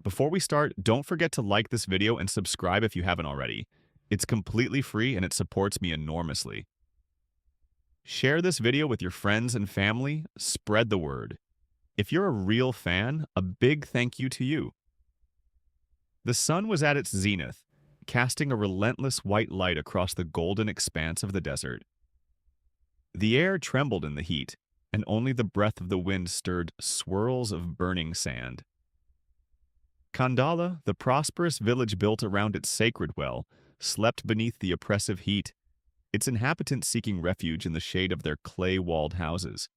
Before we start, don't forget to like this video and subscribe if you haven't already. It's completely free and it supports me enormously. Share this video with your friends and family, spread the word. If you're a real fan, a big thank you to you. The sun was at its zenith, casting a relentless white light across the golden expanse of the desert. The air trembled in the heat, and only the breath of the wind stirred swirls of burning sand. Khandala, the prosperous village built around its sacred well, slept beneath the oppressive heat, its inhabitants seeking refuge in the shade of their clay-walled houses.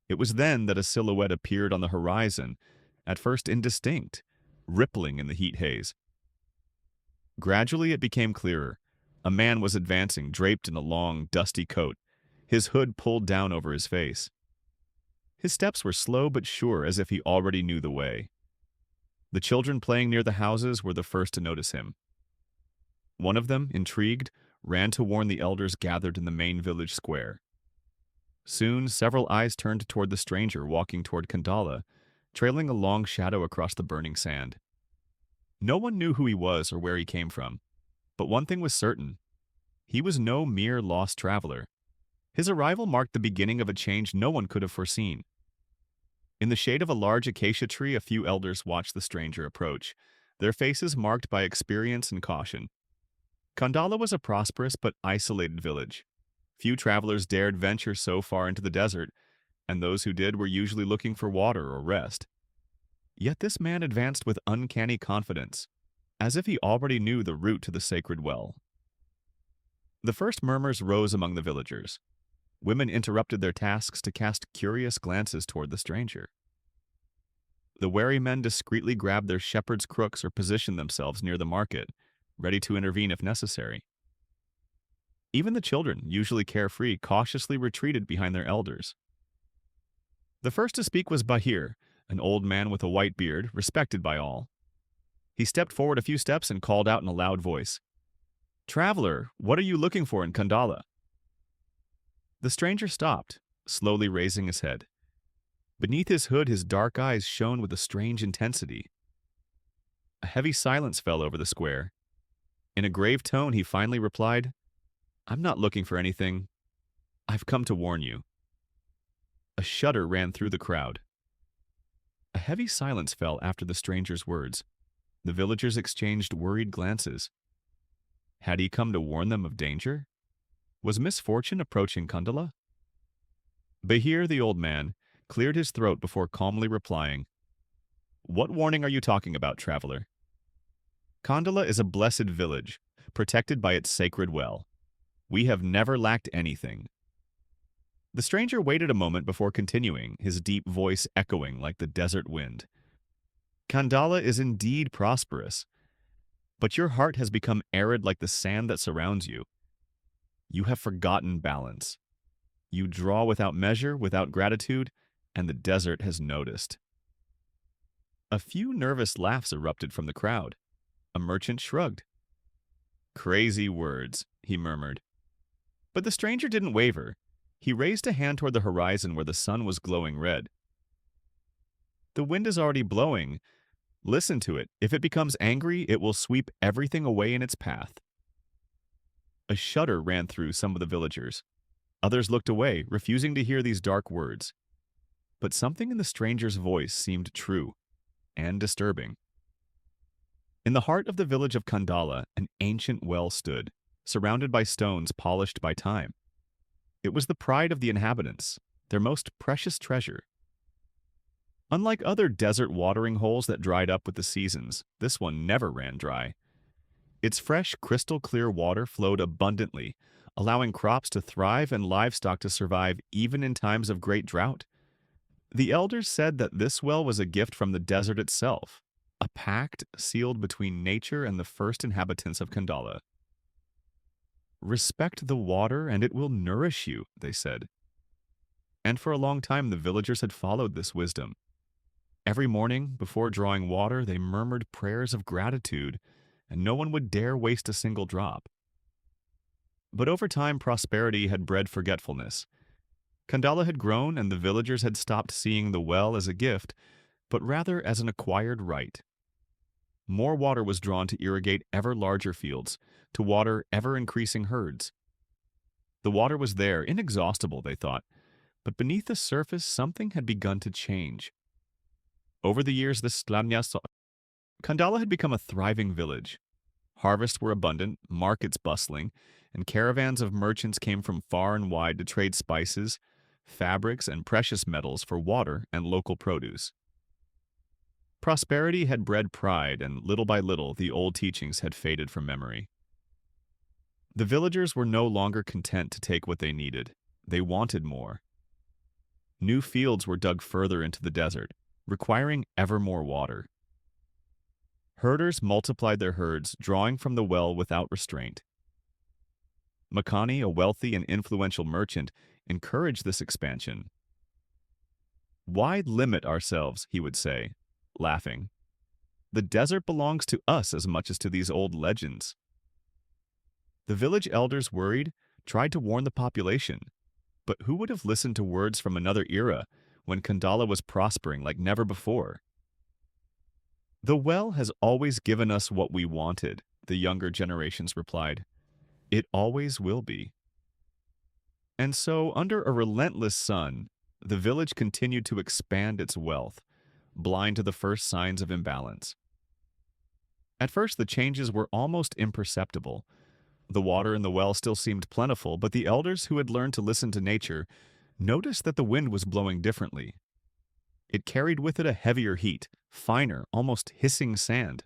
It was then that a silhouette appeared on the horizon, at first indistinct, rippling in the heat haze. Gradually it became clearer. A man was advancing, draped in a long, dusty coat, his hood pulled down over his face. His steps were slow but sure, as if he already knew the way. The children playing near the houses were the first to notice him. One of them, intrigued, ran to warn the elders gathered in the main village square. Soon, several eyes turned toward the stranger walking toward Khandala, trailing a long shadow across the burning sand. No one knew who he was or where he came from, but one thing was certain. He was no mere lost traveler. His arrival marked the beginning of a change no one could have foreseen. In the shade of a large acacia tree, a few elders watched the stranger approach, their faces marked by experience and caution. Khandala was a prosperous but isolated village. Few travelers dared venture so far into the desert, and those who did were usually looking for water or rest. Yet this man advanced with uncanny confidence, as if he already knew the route to the sacred well. The first murmurs rose among the villagers. Women interrupted their tasks to cast curious glances toward the stranger. The wary men discreetly grabbed their shepherd's crooks or positioned themselves near the market, ready to intervene if necessary. Even the children, usually carefree, cautiously retreated behind their elders. The first to speak was Bahir, an old man with a white beard, respected by all. He stepped forward a few steps and called out in a loud voice, "Traveler, what are you looking for in Khandala?" The stranger stopped, slowly raising his head. Beneath his hood, his dark eyes shone with a strange intensity. A heavy silence fell over the square. In a grave tone, he finally replied, "I'm not looking for anything. I've come to warn you." A shudder ran through the crowd. A heavy silence fell after the stranger's words. The villagers exchanged worried glances. Had he come to warn them of danger? Was misfortune approaching Khandala? Bahir, the old man, cleared his throat before calmly replying, "What warning are you talking about, traveler?" "Khandala is a blessed village, protected by its sacred well. We have never lacked anything." The stranger waited a moment before continuing, his deep voice echoing like the desert wind. "Khandala is indeed prosperous, but your heart has become arid like the sand that surrounds you. You have forgotten balance. You draw without measure, without gratitude, and the desert has noticed." A few nervous laughs erupted from the crowd. A merchant shrugged. "Crazy words," he murmured. But the stranger didn't waver. He raised a hand toward the horizon where the sun was glowing red. "The wind is already blowing. Listen to it. If it becomes angry, it will sweep everything away in its path." A shudder ran through some of the villagers. Others looked away, refusing to hear these dark words. But something in the stranger's voice seemed true and disturbing. In the heart of the village of Khandala, an ancient well stood, surrounded by stones polished by time. It was the pride of the inhabitants, their most precious treasure. Unlike other desert watering holes that dried up with the seasons, this one never ran dry. Its fresh, crystal-clear water flowed abundantly, allowing crops to thrive and livestock to survive even in times of great drought. The elders said that this well was a gift from the desert itself, a pact sealed between nature and the first inhabitants of Khandala. "Respect the water and it will nourish you," they said. And for a long time the villagers had followed this wisdom. Every morning, before drawing water, they murmured prayers of gratitude, and no one would dare waste a single drop. But over time, prosperity had bred forgetfulness. Khandala had grown, and the villagers had stopped seeing the well as a gift, but rather as an acquired right. more water was drawn to irrigate ever larger fields, to water ever-increasing herds. The water was there, inexhaustible, they thought, but beneath the surface something had begun to change. Over the years, Khandala had become a thriving village. Harvests were abundant, markets bustling, and caravans of merchants came from far and wide to trade spices, fabrics, and precious metals for water and local produce. Prosperity had bred pride, and little by little the old teachings had faded from memory. The villagers were no longer content to take what they needed. They wanted more. New fields were dug further into the desert, requiring ever more water. Herders multiplied their herds, drawing from the well without restraint. Makani, a wealthy and influential merchant, encouraged this expansion. "Why limit ourselves?" he would say, laughing. "The desert belongs to us as much as to these old legends." The village elders, worried, tried to warn the population, but who would have listened to words from another era when Khandala was prospering like never before? "The well has always given us what we wanted," the younger generations replied. "It always will be." And so, under a relentless sun, the village continued to expand its wealth, blind to the first signs of imbalance. At first, the changes were almost imperceptible. The water in the well still seemed plentiful, but the elders who had learned to listen to nature noticed that the wind was blowing differently. It carried with it a heavier heat, finer, almost hissing sand.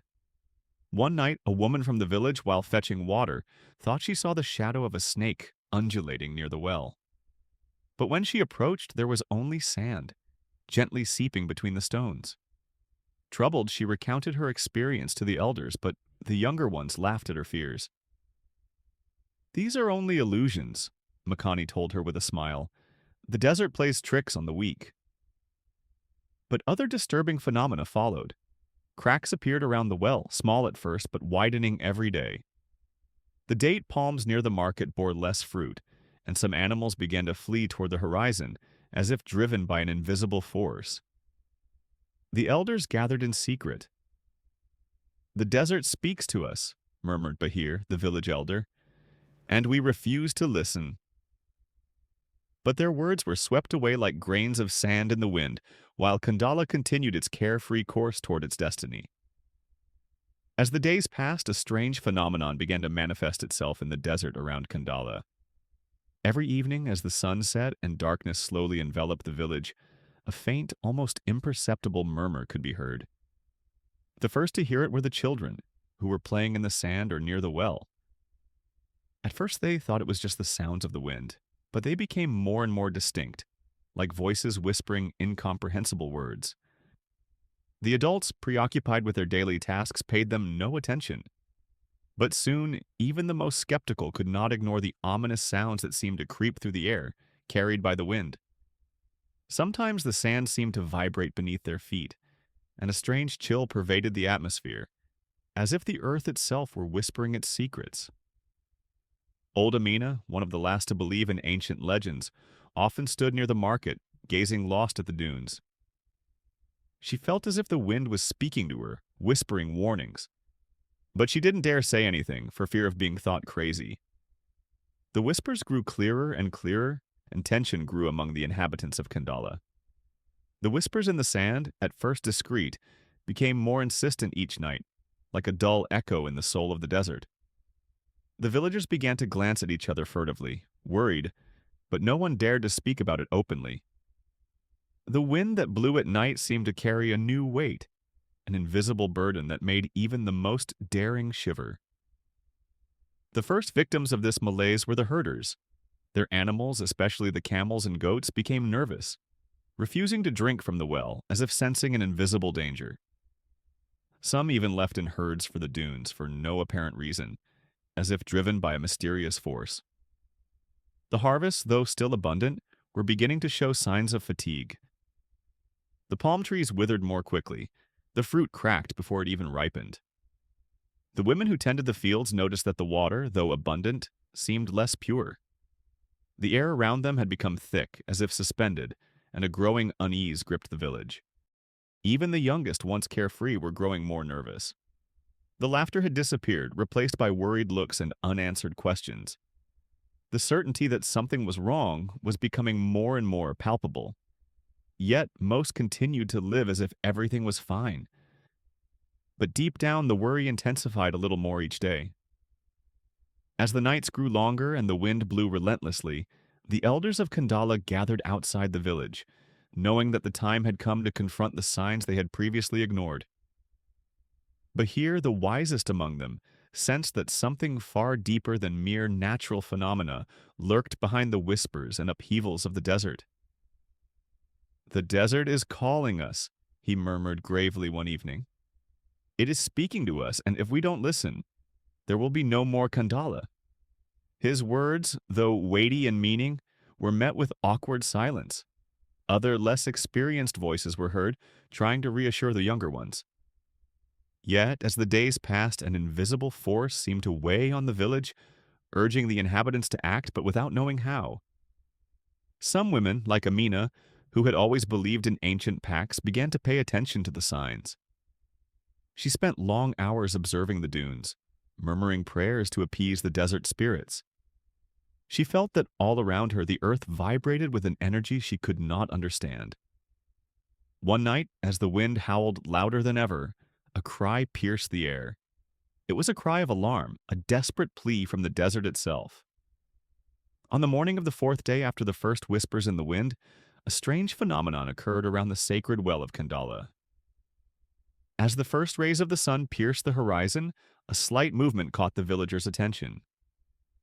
One night, a woman from the village, while fetching water, thought she saw the shadow of a snake undulating near the well. But when she approached, there was only sand, gently seeping between the stones. Troubled, she recounted her experience to the elders, but the younger ones laughed at her fears. "These are only illusions," Makani told her with a smile. "The desert plays tricks on the weak." But other disturbing phenomena followed. Cracks appeared around the well, small at first, but widening every day. The date palms near the market bore less fruit, and some animals began to flee toward the horizon, as if driven by an invisible force. The elders gathered in secret. "The desert speaks to us," murmured Bahir, the village elder, "and we refuse to listen." But their words were swept away like grains of sand in the wind, while Khandala continued its carefree course toward its destiny. As the days passed, a strange phenomenon began to manifest itself in the desert around Khandala. Every evening, as the sun set and darkness slowly enveloped the village, a faint, almost imperceptible murmur could be heard. The first to hear it were the children, who were playing in the sand or near the well. At first they thought it was just the sounds of the wind, but they became more and more distinct, like voices whispering incomprehensible words. The adults, preoccupied with their daily tasks, paid them no attention. But soon, even the most skeptical could not ignore the ominous sounds that seemed to creep through the air, carried by the wind. Sometimes the sand seemed to vibrate beneath their feet, and a strange chill pervaded the atmosphere, as if the earth itself were whispering its secrets. Old Amina, one of the last to believe in ancient legends, often stood near the market, gazing lost at the dunes. She felt as if the wind was speaking to her, whispering warnings. But she didn't dare say anything, for fear of being thought crazy. The whispers grew clearer and clearer, and tension grew among the inhabitants of Khandala. The whispers in the sand, at first discreet, became more insistent each night, like a dull echo in the soul of the desert. The villagers began to glance at each other furtively, worried, but no one dared to speak about it openly. The wind that blew at night seemed to carry a new weight, an invisible burden that made even the most daring shiver. The first victims of this malaise were the herders. Their animals, especially the camels and goats, became nervous, refusing to drink from the well, as if sensing an invisible danger. Some even left in herds for the dunes for no apparent reason, as if driven by a mysterious force. The harvests, though still abundant, were beginning to show signs of fatigue. The palm trees withered more quickly. The fruit cracked before it even ripened. The women who tended the fields noticed that the water, though abundant, seemed less pure. The air around them had become thick, as if suspended, and a growing unease gripped the village. Even the youngest, once carefree, were growing more nervous. The laughter had disappeared, replaced by worried looks and unanswered questions. The certainty that something was wrong was becoming more and more palpable. Yet, most continued to live as if everything was fine. But deep down, the worry intensified a little more each day. As the nights grew longer and the wind blew relentlessly, the elders of Kandala gathered outside the village, knowing that the time had come to confront the signs they had previously ignored. But here, the wisest among them sensed that something far deeper than mere natural phenomena lurked behind the whispers and upheavals of the desert. "The desert is calling us," he murmured gravely one evening. "It is speaking to us, and if we don't listen, there will be no more Kandala." His words, though weighty in meaning, were met with awkward silence. Other, less experienced voices were heard, trying to reassure the younger ones. Yet, as the days passed, an invisible force seemed to weigh on the village, urging the inhabitants to act, but without knowing how. Some women, like Amina, who had always believed in ancient pacts, began to pay attention to the signs. She spent long hours observing the dunes, murmuring prayers to appease the desert spirits. She felt that all around her the earth vibrated with an energy she could not understand. One night, as the wind howled louder than ever, a cry pierced the air. It was a cry of alarm, a desperate plea from the desert itself. On the morning of the fourth day after the first whispers in the wind, a strange phenomenon occurred around the sacred well of Kandala. As the first rays of the sun pierced the horizon, a slight movement caught the villagers' attention.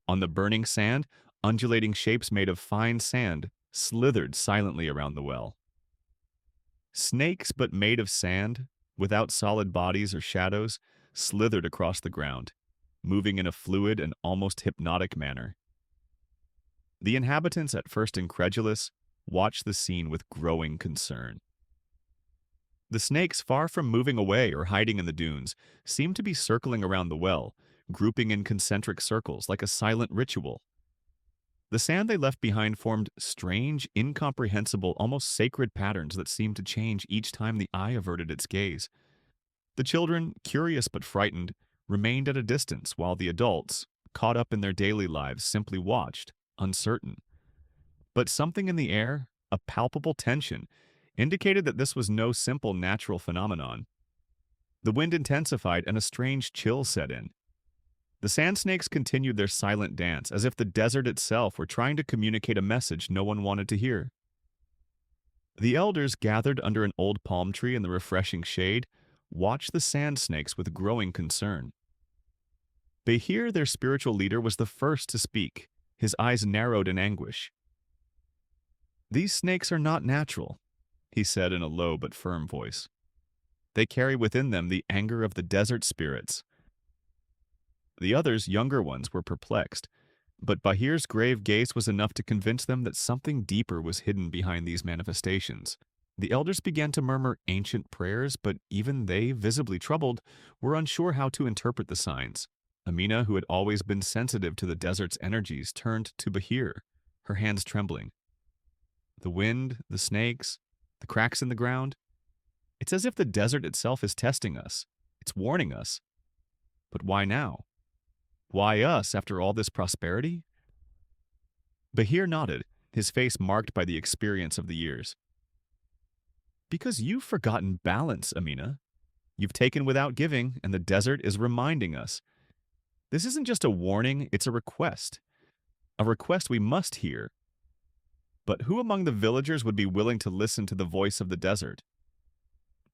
On the burning sand, undulating shapes made of fine sand slithered silently around the well. Snakes, but made of sand, without solid bodies or shadows, slithered across the ground, moving in a fluid and almost hypnotic manner. The inhabitants, at first incredulous, watched the scene with growing concern. The snakes, far from moving away or hiding in the dunes, seemed to be circling around the well, grouping in concentric circles like a silent ritual. The sand they left behind formed strange, incomprehensible, almost sacred patterns that seemed to change each time the eye averted its gaze. The children, curious but frightened, remained at a distance, while the adults, caught up in their daily lives, simply watched, uncertain. But something in the air, a palpable tension, indicated that this was no simple natural phenomenon. The wind intensified and a strange chill set in. The sand snakes continued their silent dance, as if the desert itself were trying to communicate a message no one wanted to hear. The elders, gathered under an old palm tree in the refreshing shade, watched the sand snakes with growing concern. Behir, their spiritual leader, was the first to speak, his eyes narrowed in anguish. "These snakes are not natural," he said in a low but firm voice. "They carry within them the anger of the desert spirits." The others, younger ones, were perplexed, but Bahir's grave gaze was enough to convince them that something deeper was hidden behind these manifestations. The elders began to murmur ancient prayers, but even they, visibly troubled, were unsure how to interpret the signs. Amina, who had always been sensitive to the desert's energies, turned to Bahir, her hands trembling. "The wind, the snakes, the cracks in the ground. It's as if the desert itself is testing us. It's warning us. But why now? Why us after all this prosperity?" Bahir nodded, his face marked by the experience of the years. "Because you've forgotten balance, Amina. You've taken without giving, and the desert is reminding us. This isn't just a warning, it's a request. A request we must hear. But who among the villagers would be willing to listen to the voice of the desert?"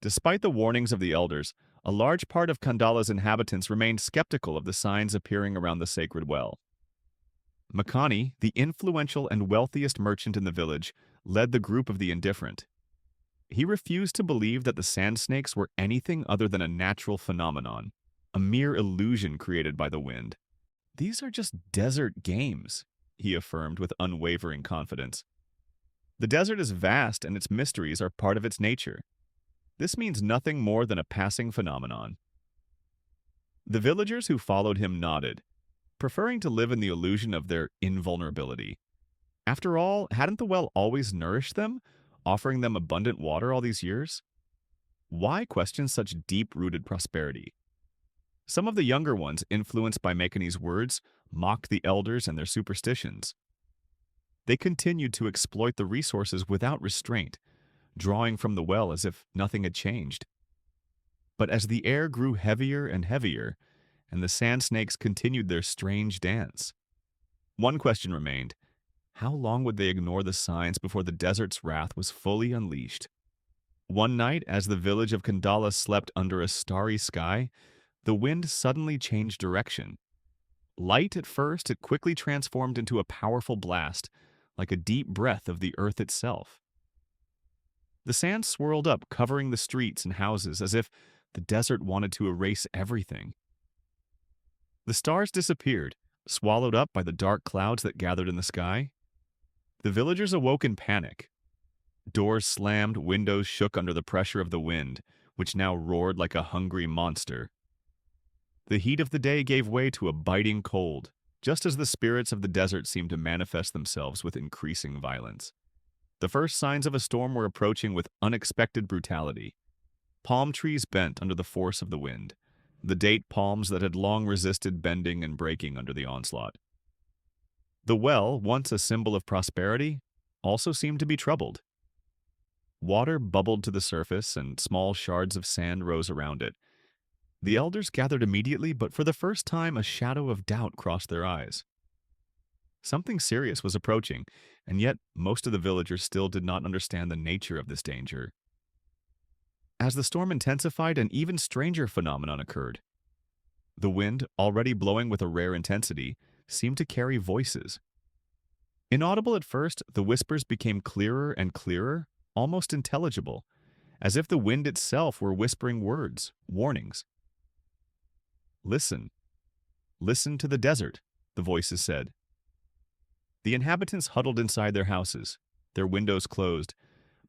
Despite the warnings of the elders, a large part of Kandala's inhabitants remained skeptical of the signs appearing around the sacred well. Makani, the influential and wealthiest merchant in the village, led the group of the indifferent. He refused to believe that the sand snakes were anything other than a natural phenomenon, a mere illusion created by the wind. "These are just desert games," he affirmed with unwavering confidence. "The desert is vast and its mysteries are part of its nature. This means nothing more than a passing phenomenon." The villagers who followed him nodded, preferring to live in the illusion of their invulnerability. After all, hadn't the well always nourished them, offering them abundant water all these years? Why question such deep-rooted prosperity? Some of the younger ones, influenced by Makani's words, mocked the elders and their superstitions. They continued to exploit the resources without restraint, drawing from the well as if nothing had changed. But as the air grew heavier and heavier, and the sand snakes continued their strange dance, one question remained: how long would they ignore the signs before the desert's wrath was fully unleashed? One night, as the village of Kandala slept under a starry sky, the wind suddenly changed direction. Light at first, it quickly transformed into a powerful blast, like a deep breath of the earth itself. The sand swirled up, covering the streets and houses, as if the desert wanted to erase everything. The stars disappeared, swallowed up by the dark clouds that gathered in the sky. The villagers awoke in panic. Doors slammed, windows shook under the pressure of the wind, which now roared like a hungry monster. The heat of the day gave way to a biting cold, just as the spirits of the desert seemed to manifest themselves with increasing violence. The first signs of a storm were approaching with unexpected brutality. Palm trees bent under the force of the wind, the date palms that had long resisted bending and breaking under the onslaught. The well, once a symbol of prosperity, also seemed to be troubled. Water bubbled to the surface, and small shards of sand rose around it. The elders gathered immediately, but for the first time a shadow of doubt crossed their eyes. Something serious was approaching, and yet most of the villagers still did not understand the nature of this danger. As the storm intensified, an even stranger phenomenon occurred. The wind, already blowing with a rare intensity, seemed to carry voices. Inaudible at first, the whispers became clearer and clearer, almost intelligible, as if the wind itself were whispering words, warnings. "Listen. Listen to the desert," the voices said. The inhabitants huddled inside their houses, their windows closed,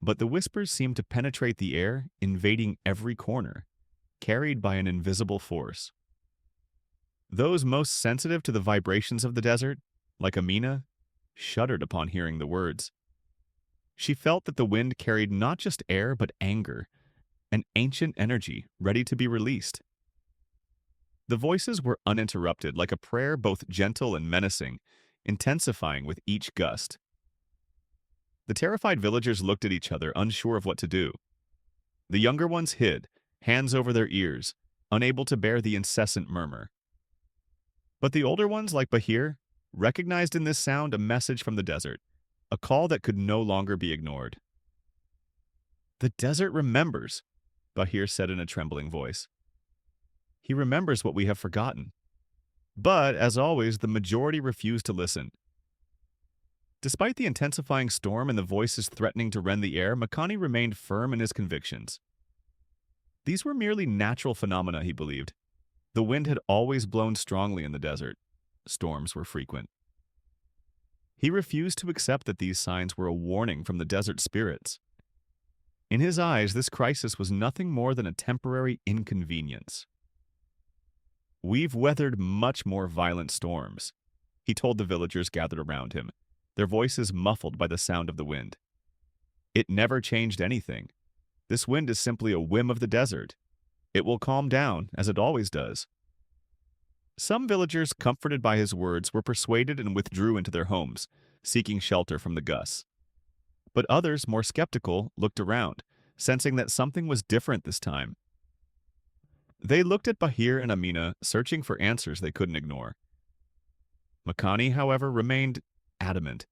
but the whispers seemed to penetrate the air, invading every corner, carried by an invisible force. Those most sensitive to the vibrations of the desert, like Amina, shuddered upon hearing the words. She felt that the wind carried not just air but anger, an ancient energy ready to be released. The voices were uninterrupted, like a prayer both gentle and menacing, intensifying with each gust. The terrified villagers looked at each other, unsure of what to do. The younger ones hid, hands over their ears, unable to bear the incessant murmur. But the older ones, like Bahir, recognized in this sound a message from the desert, a call that could no longer be ignored. "The desert remembers," Bahir said in a trembling voice. "He remembers what we have forgotten." But, as always, the majority refused to listen. Despite the intensifying storm and the voices threatening to rend the air, Makani remained firm in his convictions. These were merely natural phenomena, he believed. The wind had always blown strongly in the desert. Storms were frequent. He refused to accept that these signs were a warning from the desert spirits. In his eyes, this crisis was nothing more than a temporary inconvenience. "We've weathered much more violent storms," he told the villagers gathered around him, their voices muffled by the sound of the wind. "It never changed anything. This wind is simply a whim of the desert. It will calm down, as it always does." Some villagers, comforted by his words, were persuaded and withdrew into their homes, seeking shelter from the gusts. But others, more skeptical, looked around, sensing that something was different this time. They looked at Bahir and Amina, searching for answers they couldn't ignore. Makani, however, remained adamant.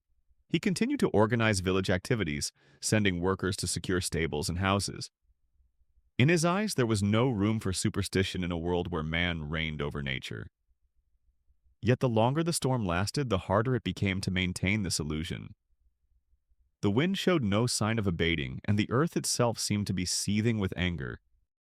He continued to organize village activities, sending workers to secure stables and houses. In his eyes, there was no room for superstition in a world where man reigned over nature. Yet the longer the storm lasted, the harder it became to maintain this illusion. The wind showed no sign of abating, and the earth itself seemed to be seething with anger.